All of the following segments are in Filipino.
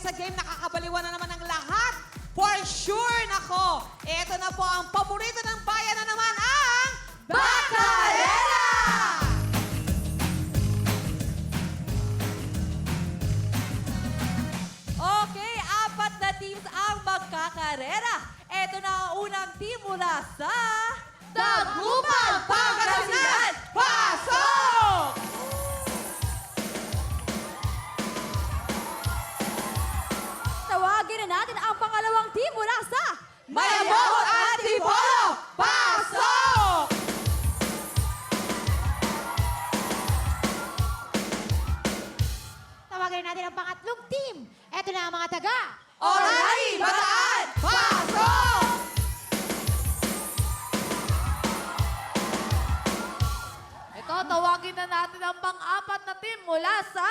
sa game, nakakabaliwan na naman ang lahat. For sure, nako. Ito na po ang paborito ng bayan na naman ang Bacarera! Okay, apat na teams ang magkakarera. Ito na ang unang team mula sa... Dagupan, Pangasinan! Pasok! Tawagin na natin ang pangalawang team mula sa... Mayabot at Antipolo! Pasok! Tawagan natin ang pangatlong team. Ito na ang mga taga. Oray, Bataan! Pasok! Ito, tawagin na natin ang pang-apat na team mula sa...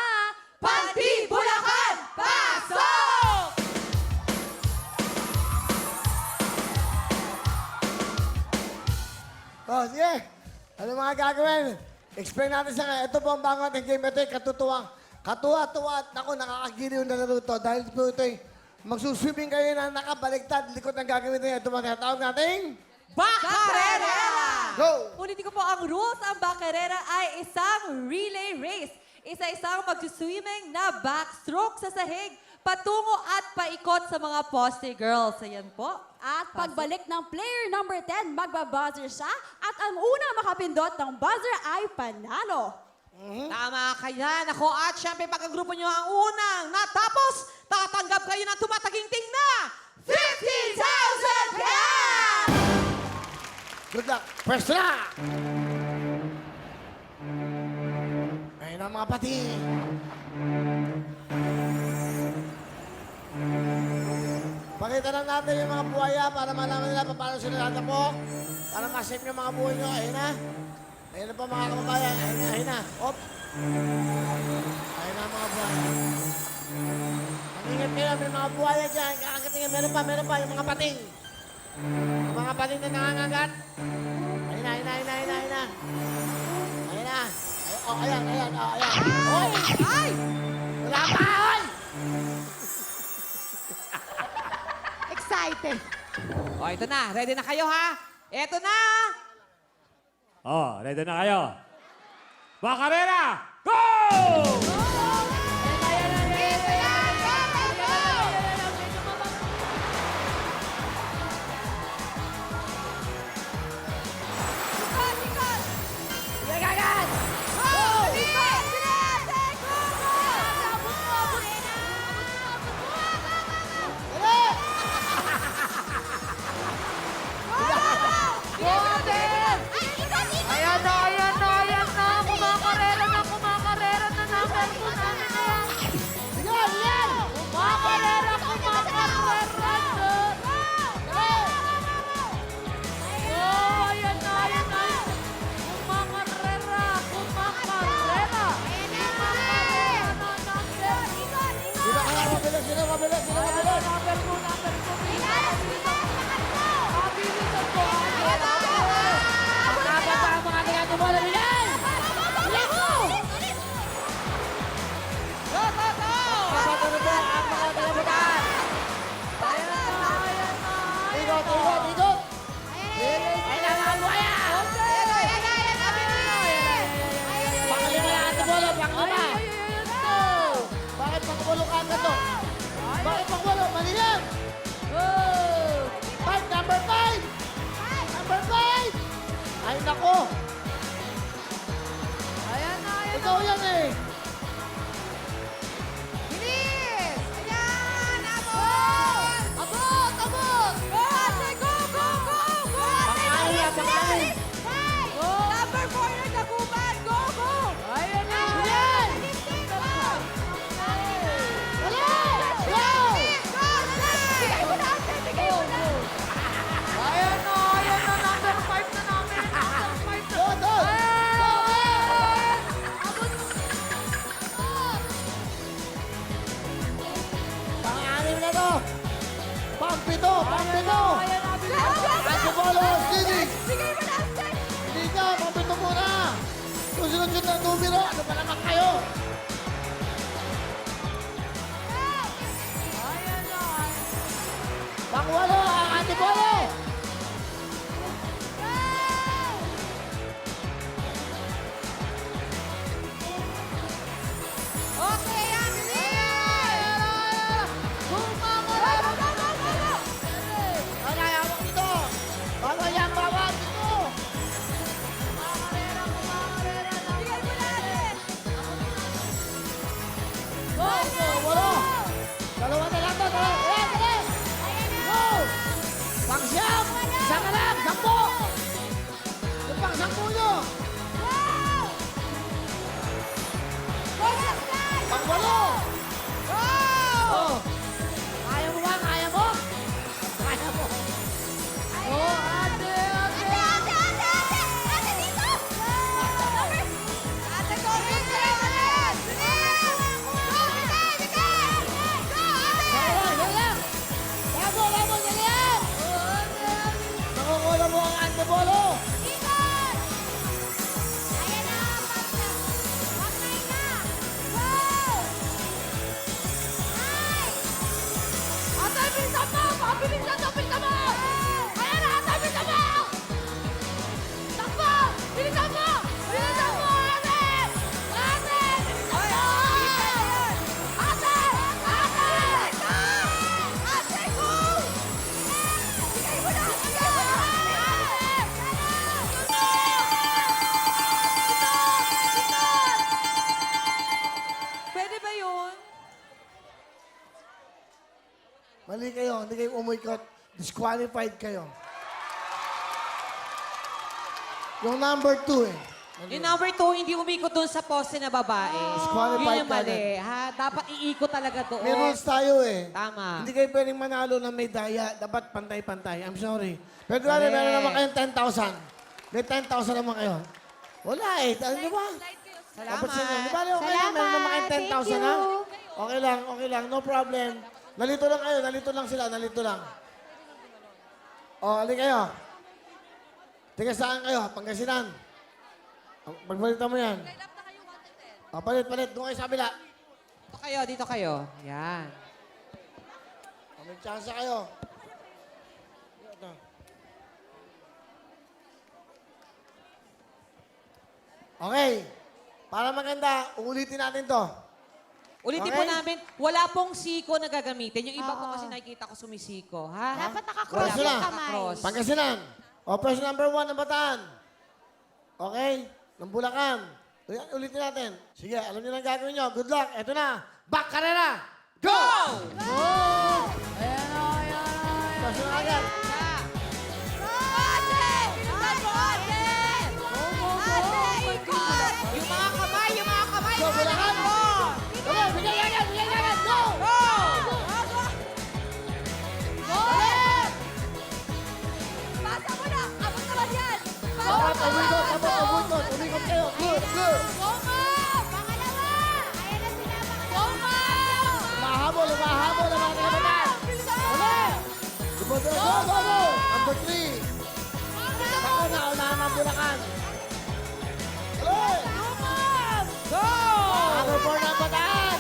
Panti, Bulacan! Pasok! Oh, sige. Ano mga gagawin? Explain natin sa kanya. Ito po ang bago natin game. Ito yung katuwa-tuwa at ako, nakakagiliw na laro ito. Dahil po ito magsuswimming kayo na nakabaligtad. Likod ng gagawin ito. Ito mga tinatawag natin. Bacarera! Go! Ulitin ko po ang rules. Ang Bacarera ay isang relay race. Isa-isang magsuswimming na backstroke sa sahig, patungo at paikot sa mga poste girls. Ayan po. At pagbalik ng player number 10, magbabuzzer siya at ang unang makapindot ng buzzer ay panalo. Tama ka yan. Ako at syempre pagkagrupo nyo ang unang natapos, tatanggap kayo ng tumataginting na 50,000 cash! Good luck. First na! Ayun ang mga pati. Pakita lang natin yung mga buhaya para malaman nila paano sila tatapok. Para masave yung mga buhay nyo. Ayun na. Ayun na po mga kababayan. Ayun na, ayun na. Op. Ayun na mga buhaya. Maningit kayo, may mga buhaya dyan. Kakakatingin, meron pa yung mga pating. Yung mga pating na nangangagat. Ayun na, ayun na, ayun na, ayun na, ayun na. Ayun na. Oh, ayan, ayan, oh, ayan. Oy! Ay! Wala pa, oy! Excited. O, ito na. Ready na kayo, ha? Ito na! Oh, ready na kayo? Bacarera, go! Sino mabilis? Ikot! Pangalima na ito bola, pangalima! Bakit pangwalo ka agad to? Bakit pangwalo? Malilang! Number 5! Number 5! Ay, nako! Ikaw yan eh! Bilis! Ayan! Abot! Abot! Go, ate! Go! Pangalima, pangalima! Number 4 na Dagupan! Go! Ayan na! Bilis! Ayan na! Number 5 na namin! Number 5 na! Go, go! Pang-anim na to! Pampito! Antipolo, Stevie! Bigay mo na! Hindi ka, pampito muna! Susunod-sunod na numero, ano pa naman kayo? Mali kayo, hindi kayo umikot. Disqualified kayo. Yung number 2 eh. Yung number 2, hindi umikot doon sa poste na babae. Disqualified Yun yung mali. ka Ha? Dapat iikot talaga doon. May rules tayo eh. Tama. Hindi kayo pwedeng manalo ng medalya. Dapat pantay-pantay. I'm sorry. Pero di ba, Correct. meron naman kayong 10,000. May 10,000 naman kayo. Wala eh. Di ba? Salamat. Dapat sa inyo. Di ba, okay lang. Meron naman kayong 10,000 ha? Okay lang, okay lang. No problem. Nalito lang kayo. Nalito lang sila. Nalito lang. O, alin kayo. Tiga saan kayo? Pangasinan. Pagbalitan mo yan. O, palit. Doon kayo sa kabila. Dito kayo. Yan. O, may chance kayo. Ito. Okay. Para maganda, uulitin natin to. Ulitin Okay. po namin, wala pong siko na gagamitin. Yung iba po kasi nakikita ko sumisiko. Ha? Dapat nakakross Wala yung sila. kamay. Nakakross. Pangasinan. O, person number 1 ng Bataan. Okay? Ng Bulacan. Ulitin natin. Sige, alam niyo na ang gagawin niyo. Good luck. Ito na. Back karera. Go! Person agad. Yung mga kamay, Go, Bulacan. Go, bigay agad. Go! Pasa mo na! Abot naman yan! Dapat umikot. Umikot kayo. Good. Mahabol ang mga kabataan. Go! Number 3. Ako na, unahan ng Bulacan. Ulit! Go! Number 4 ng Bataan.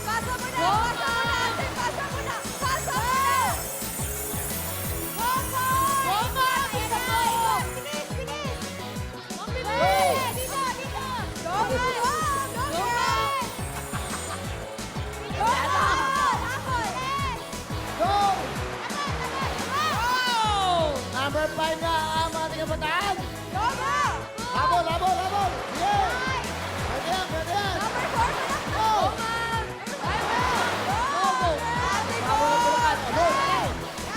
Pasa mo na! Pasa mo na! Pasa mo na! Go! Number 5 na ang mga kabataan. Habol! Sige! Pwede yan. Go! Habol ang Bulacan. Habol!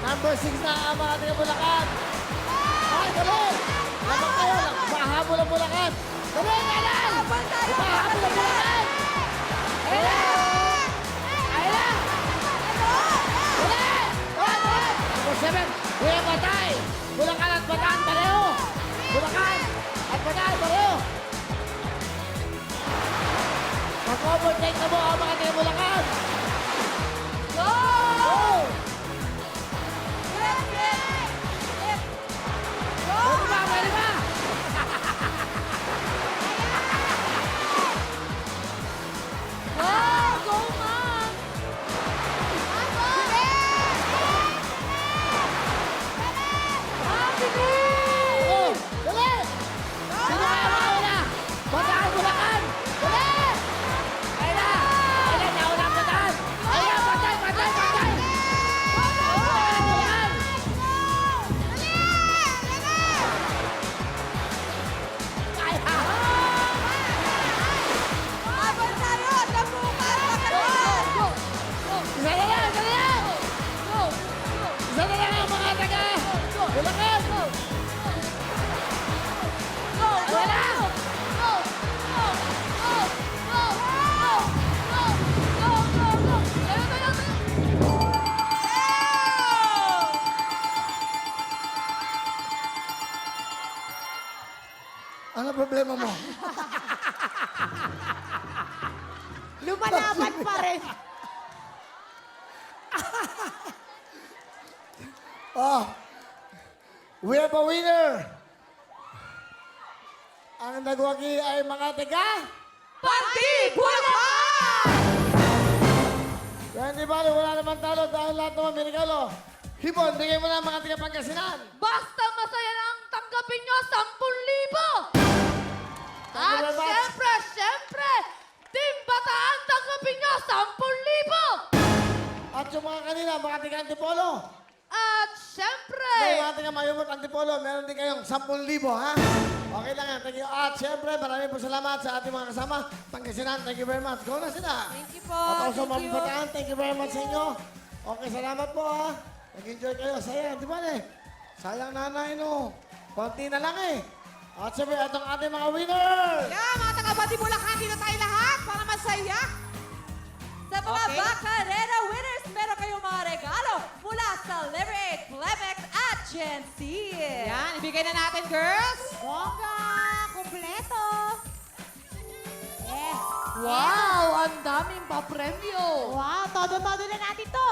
Number 6 na ang mga taga Bulacan. Ay, dali! Labang kayo. Mahabol ang Bulacan. Dali, kailan! Mahabol ang Bulacan! Number 7, Kuya Batay. Bulacan at Bataan pareho. Bulacan at Bataan pareho. Mag-overtake na mo ang mga taga Bulacan. Go! Pwede ba? Oh, dali! Sino kaya makauna? Bataan, Bulacan! Dali! Ayun na! Nauna ang Bataan! Ayun na, Batay! Bulacan! Kaya! Isa na lang! Isa na lang ang mga taga! Bulacan! Wala! Ano problema mo? Lumalaban pa rin. Oh, we have a winner! Ang nagwagi ay mga taga... Pati Bulacan! Kaya hindi bali, wala naman talo dahil lahat naman may regalo. Hibon, bigay mo na ang mga taga Pangasinan. Basta masaya lang tanggapin nyo 10,000! Thank you At very much. syempre, Team Bataan, tanggapin nyo 10,000! At yung mga kanina, mga tiga-antipolo. At May syempre, mga tiga-mayumot antipolo, meron din kayong 10,000, ha? Okay lang yan. Thank you. At syempre, maraming po salamat sa ating mga kasama. Pangasinan, thank you very much. Go na sila. Thank you po. At also, Thank you. Mapipataan, thank you very much sa inyo. Okay, salamat po, ha? Nag-enjoy kayo. Saya, di ba, sayang nanay, no? Konti na lang, eh. At syempre, itong ating mga winners. Yeah, mga taga-Bati Bulacan, dito tayo lahat para masaya. Sa mga Okay. Bacarera winners, meron kayong mga regalo mula sa Liberate, Plemex at Gen Z. Yan, ibigay na natin, girls. Bongga! Kompleto! Eh, wow, ang daming papremyo. wow, todo-todo na natin to.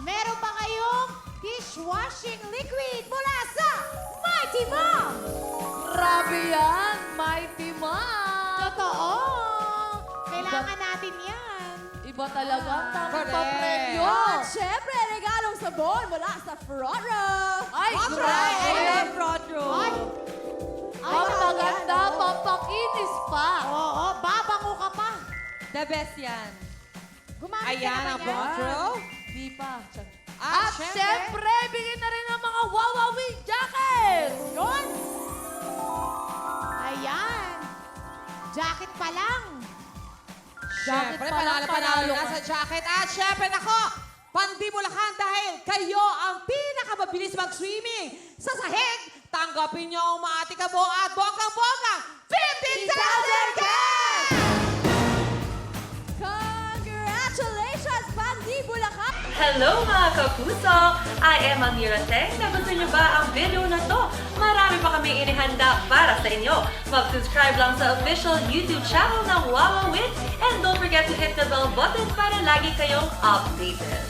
Meron pa kayong dishwashing liquid mula sa Mighty Mom! Grabe yan, Mighty Mom. Totoo! Kailangan natin yan. Iba talaga ang daming Correct. papremyo. At syempre, regalong sabon mula sa Front Row. Ay, Front Row. grabe. I love Front Row. Ay! Ang maganda, pampakinis pa. Oo, babango ka pa. The best yan. Gumamit Ayan ka na ang ba front yan? row. Di pa. At, At syempre, bigyan na rin ng mga Wawawi jackets. Yun! Ayan! Jacket pa lang. syempre, pa lang, panalo panalo na ka. sa jacket. At syempre, nako, Pandi Bulacan dahil kayo ang pinakamabilis mag-swimming sa sahig. Tanggapin niyo ang maatikabo at bonggang-bonggang 50,000 cash! Congratulations, Pandi Bulacan! Hello mga kapuso! I am Amira Teng. Nagustuhan niyo ba ang video na to? Marami pa kami inihanda para sa inyo. Mag-subscribe lang sa official YouTube channel ng Wawa Wins and don't forget to hit the bell button para lagi kayong updated.